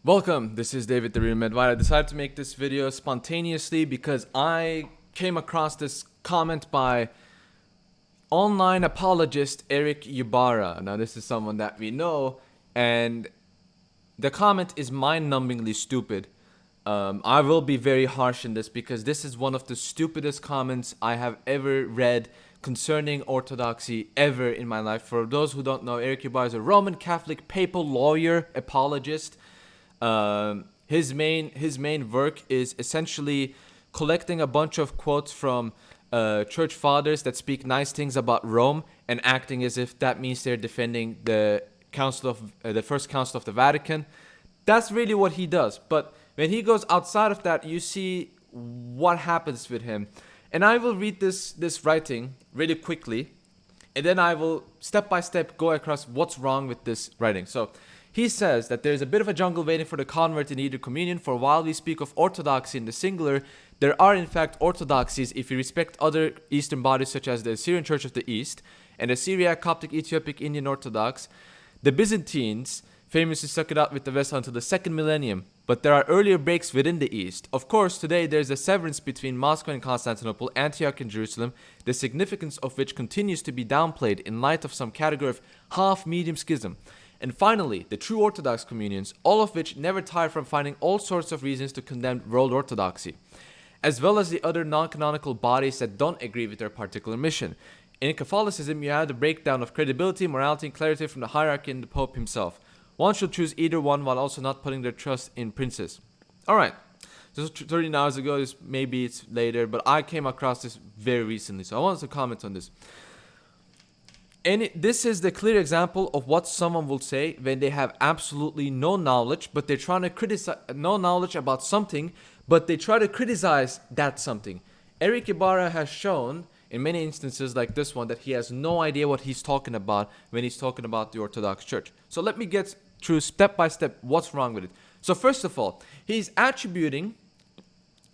Welcome, this is David the Real Medvide. I decided to make this video spontaneously because I came across this comment by online apologist Erick Ybarra. Now this is someone that we know, and the comment is mind-numbingly stupid. I will be very harsh in this because this is one of the stupidest comments I have ever read concerning Orthodoxy ever in my life. For those who don't know, Erick Ybarra is a Roman Catholic papal lawyer, apologist. His main work is essentially collecting a bunch of quotes from church fathers that speak nice things about Rome and acting as if that means they're defending the first council of the Vatican. That's really what he does. But when he goes outside of that, you see what happens with him. And I will read this writing really quickly, and then I will step by step go across what's wrong with this writing. So he says that there is a bit of a jungle waiting for the convert in either communion, for while we speak of orthodoxy in the singular, there are in fact orthodoxies if you respect other Eastern bodies such as the Assyrian Church of the East and the Syriac, Coptic, Ethiopic, Indian Orthodox. The Byzantines famously stuck it out with the West until the second millennium, but there are earlier breaks within the East. Of course, today there is a severance between Moscow and Constantinople, Antioch and Jerusalem, the significance of which continues to be downplayed in light of some category of half-medium schism. And finally, the true Orthodox communions, all of which never tire from finding all sorts of reasons to condemn world orthodoxy, as well as the other non-canonical bodies that don't agree with their particular mission. In Catholicism, you have the breakdown of credibility, morality, and clarity from the hierarchy and the Pope himself. One should choose either one while also not putting their trust in princes. Alright, this was 13 hours ago, maybe it's later, but I came across this very recently, so I wanted to comment on this. And this is the clear example of what someone will say when they have absolutely no knowledge, but they're trying to criticize, no knowledge about something, but they try to criticize that something. Erick Ybarra has shown in many instances like this one that he has no idea what he's talking about when he's talking about the Orthodox Church. So let me get through step by step what's wrong with it. So first of all, he's attributing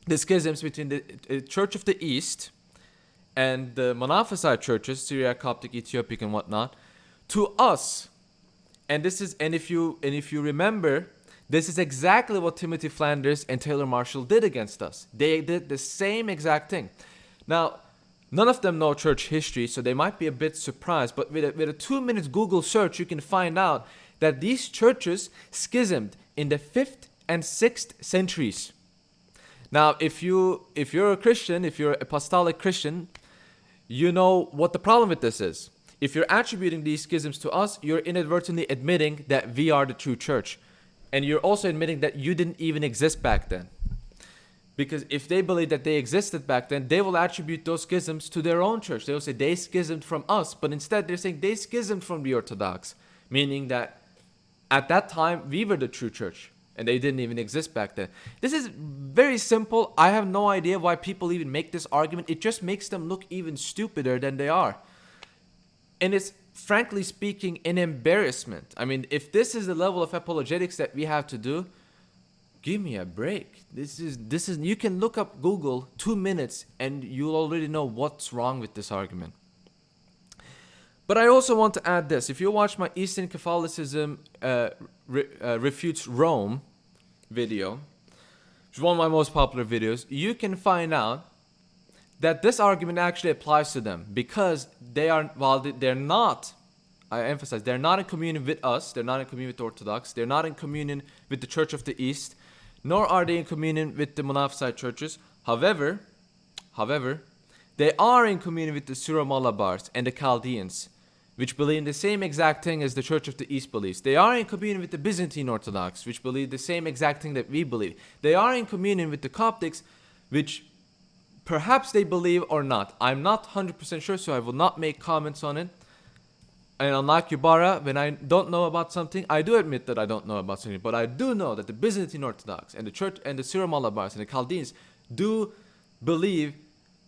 the schisms between the Church of the East and the Monophysite churches, Syriac, Coptic, Ethiopic, and whatnot, to us. And if you remember, this is exactly what Timothy Flanders and Taylor Marshall did against us. They did the same exact thing. Now, none of them know church history, so they might be a bit surprised. But with a 2-minute Google search, you can find out that these churches schismed in the 5th and 6th centuries. Now, if you're a Christian, if you're an apostolic Christian, you know what the problem with this is. If you're attributing these schisms to us, you're inadvertently admitting that we are the true church. And you're also admitting that you didn't even exist back then. Because if they believe that they existed back then, they will attribute those schisms to their own church. They will say they schismed from us, but instead they're saying they schismed from the Orthodox. Meaning that at that time, we were the true church. And they didn't even exist back then. This is very simple. I have no idea why people even make this argument. It just makes them look even stupider than they are. And it's, frankly speaking, an embarrassment. I mean, if this is the level of apologetics that we have to do, give me a break. This is you can look up Google 2 minutes and you'll already know what's wrong with this argument. But I also want to add this. If you watch my Eastern Catholicism Refutes Rome video, which is one of my most popular videos, you can find out that this argument actually applies to them because they are, while they're not, I emphasize, they're not in communion with us, they're not in communion with Orthodox, they're not in communion with the Church of the East, nor are they in communion with the Monophysite churches. However, they are in communion with the Syro-Malabars and the Chaldeans, which believe in the same exact thing as the Church of the East believes. They are in communion with the Byzantine Orthodox, which believe the same exact thing that we believe. They are in communion with the Coptics, which perhaps they believe or not. I'm not 100% sure, so I will not make comments on it. And unlike Ybarra, when I don't know about something, I do admit that I don't know about something. But I do know that the Byzantine Orthodox and the Church and the Syro-Malabars and the Chaldeans do believe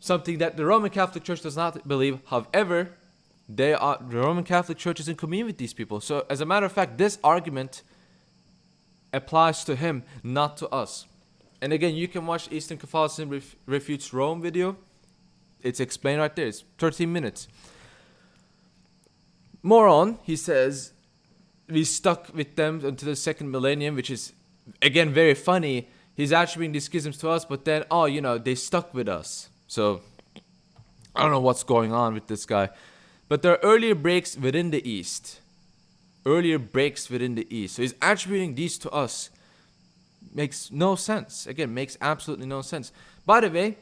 something that the Roman Catholic Church does not believe. However, the Roman Catholic Church is in communion with these people. So, as a matter of fact, this argument applies to him, not to us. And again, you can watch Eastern Catholicism Refutes Rome video. It's explained right there. It's 13 minutes. More on, he says, we stuck with them until the second millennium, which is again, very funny. He's attributing these schisms to us, but then, they stuck with us. So I don't know what's going on with this guy. But there are earlier breaks within the East. Earlier breaks within the East. So he's attributing these to us. Makes no sense. Again, makes absolutely no sense. By the way,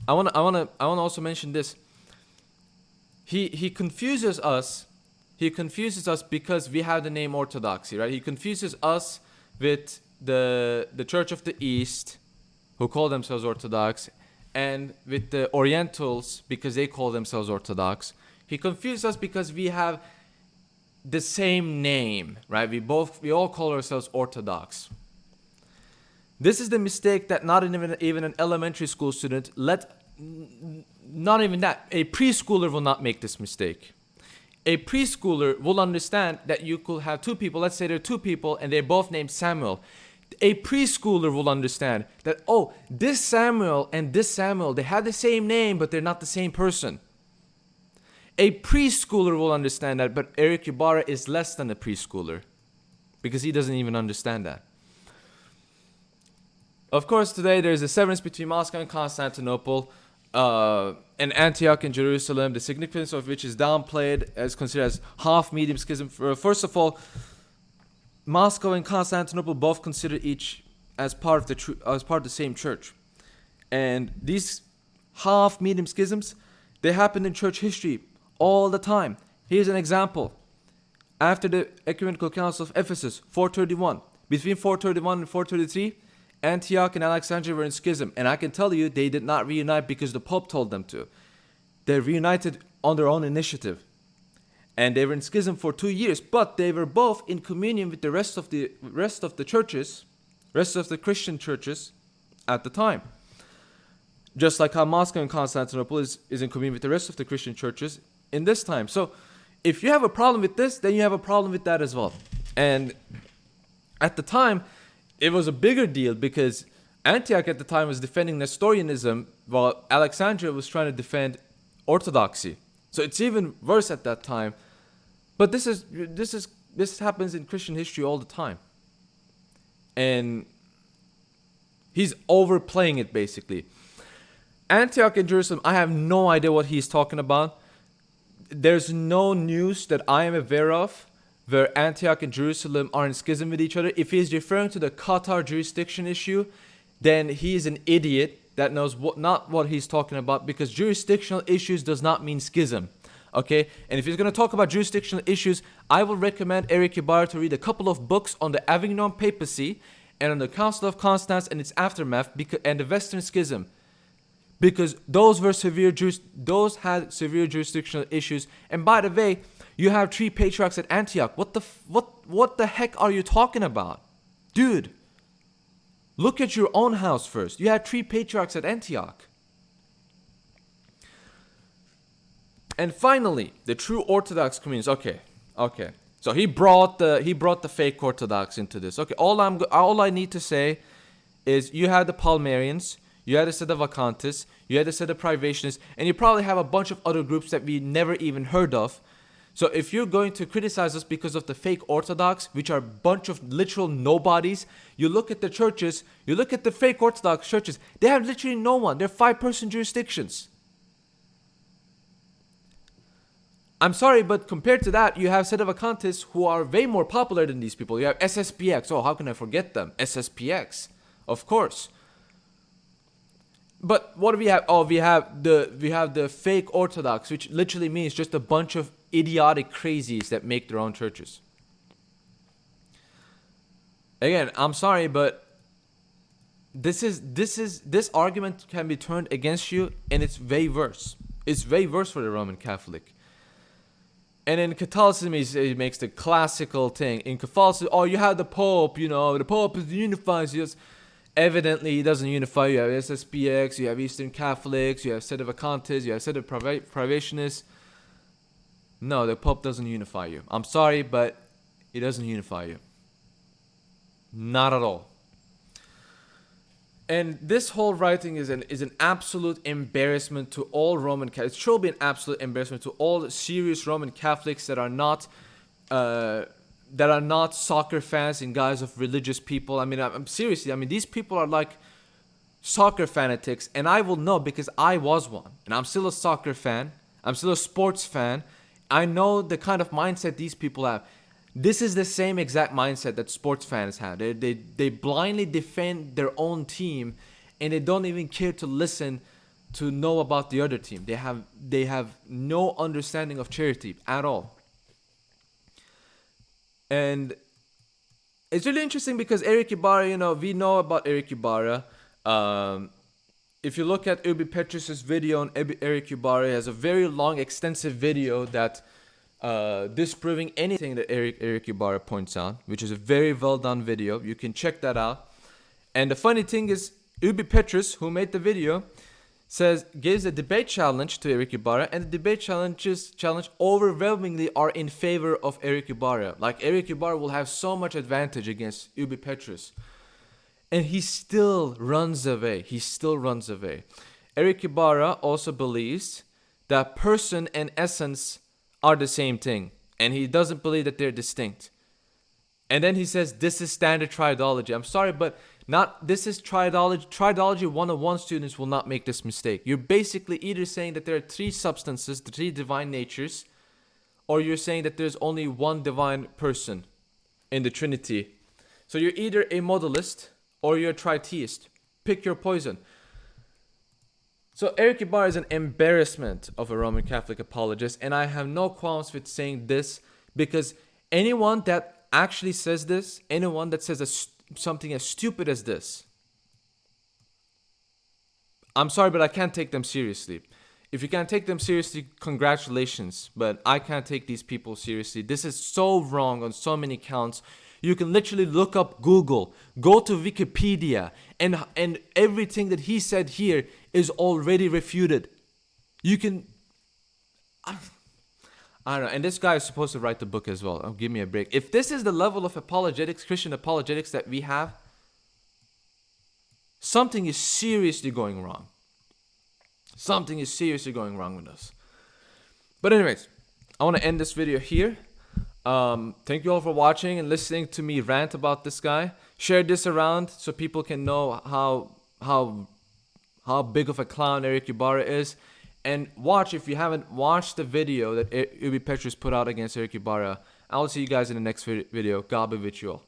I wanna also mention this. He confuses us. He confuses us because we have the name Orthodoxy, right? He confuses us with the Church of the East, who call themselves Orthodox, and with the Orientals because they call themselves Orthodox. He confused us because we have the same name, right? We all call ourselves Orthodox. This is the mistake that not even an elementary school student, not even that, a preschooler will not make this mistake. A preschooler will understand that you could have two people, let's say there are two people and they're both named Samuel. A preschooler will understand that, this Samuel and this Samuel, they have the same name, but they're not the same person. A preschooler will understand that, but Erick Ybarra is less than a preschooler because he doesn't even understand that. Of course, today there's a severance between Moscow and Constantinople, and Antioch and Jerusalem, the significance of which is downplayed as considered as half medium schism. First of all, Moscow and Constantinople both consider each as part of the same church, and these half medium schisms, they happen in church history all the time. Here's an example. After the Ecumenical Council of Ephesus, 431, between 431 and 433, Antioch and Alexandria were in schism, and I can tell you they did not reunite because the Pope told them to. They reunited on their own initiative, and they were in schism for 2 years, but they were both in communion with the rest of the churches, rest of the Christian churches at the time. Just like how Moscow and Constantinople is in communion with the rest of the Christian churches in this time. So if you have a problem with this, then you have a problem with that as well. And at the time, it was a bigger deal because Antioch at the time was defending Nestorianism while Alexandria was trying to defend Orthodoxy. So it's even worse at that time. But this happens in Christian history all the time. And he's overplaying it basically. Antioch and Jerusalem, I have no idea what he's talking about. There's no news that I am aware of where Antioch and Jerusalem are in schism with each other. If he's referring to the Qatar jurisdiction issue, then he's an idiot that knows not what he's talking about, because jurisdictional issues does not mean schism. Okay? And if he's going to talk about jurisdictional issues, I will recommend Erick Ybarra to read a couple of books on the Avignon papacy and on the Council of Constance and its aftermath and the Western Schism. Because those had severe jurisdictional issues. And by the way, you have 3 patriarchs at Antioch. What the heck are you talking about? Dude, look at your own house first. You had 3 patriarchs at Antioch. And finally, the true Orthodox communities. Okay. So he brought the fake Orthodox into this. Okay, all I need to say is you had the Palmarians, you had the Sedevacantists, you had the Sedeprivationists, and you probably have a bunch of other groups that we never even heard of. So if you're going to criticize us because of the fake Orthodox, which are a bunch of literal nobodies, you look at the churches, you look at the fake Orthodox churches, they have literally no one. They're 5-person jurisdictions. I'm sorry, but compared to that, you have Sedevacantists who are way more popular than these people. You have SSPX. Oh, how can I forget them? SSPX, of course. But what do we have? Oh, we have the fake Orthodox, which literally means just a bunch of idiotic crazies that make their own churches. Again, I'm sorry, but this argument can be turned against you, and it's way worse. It's way worse for the Roman Catholic. And in Catholicism, he makes the classical thing. In Catholicism, you have the Pope, the Pope unifies us. Evidently, he doesn't unify. You have SSPX, you have Eastern Catholics, you have Sedevacantists, you have Sedeprivationists. No, the Pope doesn't unify you. I'm sorry, but he doesn't unify you. Not at all. And this whole writing is an absolute embarrassment to all Roman Catholics. It should be an absolute embarrassment to all serious Roman Catholics that are not that are not soccer fans and guys of religious people. I mean, I'm seriously, I mean, these people are like soccer fanatics, and I will know because I was one, and I'm still a soccer fan. I'm still a sports fan. I know the kind of mindset these people have. This is the same exact mindset that sports fans have. They blindly defend their own team, and they don't even care to listen to know about the other team. They have no understanding of charity at all. And it's really interesting because Erick Ybarra, we know about Erick Ybarra. If you look at Ubi Petrus's video on Erick Ybarra, he has a very long, extensive video that disproving anything that Erick Ybarra points out, which is a very well done video. You can check that out. And the funny thing is, Ubi Petrus, who made the video, gives a debate challenge to Erick Ybarra, and the debate challenge overwhelmingly are in favor of Erick Ybarra. Like, Erick Ybarra will have so much advantage against Ubi Petrus. And he still runs away. Erick Ybarra also believes that person and essence are the same thing. And he doesn't believe that they're distinct. And then he says, this is standard tridology. I'm sorry, but this is tridology. Tridology 101 students will not make this mistake. You're basically either saying that there are three substances, the three divine natures, or you're saying that there's only one divine person in the Trinity. So you're either a modalist or you're a tritheist. Pick your poison. So Erick Ybarra is an embarrassment of a Roman Catholic apologist, and I have no qualms with saying this, because anyone that actually says this, anyone that says something as stupid as this, I'm sorry, but I can't take them seriously. If you can't take them seriously, congratulations, but I can't take these people seriously. This is so wrong on so many counts. You can literally look up Google, go to Wikipedia, and everything that he said here is already refuted. You can, I don't know. And this guy is supposed to write the book as well. Oh, give me a break. If this is the level of apologetics, Christian apologetics that we have, something is seriously going wrong. Something is seriously going wrong with us. But anyways, I want to end this video here. Thank you all for watching and listening to me rant about this guy. Share this around so people can know how big of a clown Erick Ybarra is. And watch, if you haven't watched the video that Ubi Petrus put out against Erick Ybarra. I will see you guys in the next video. God be with you all.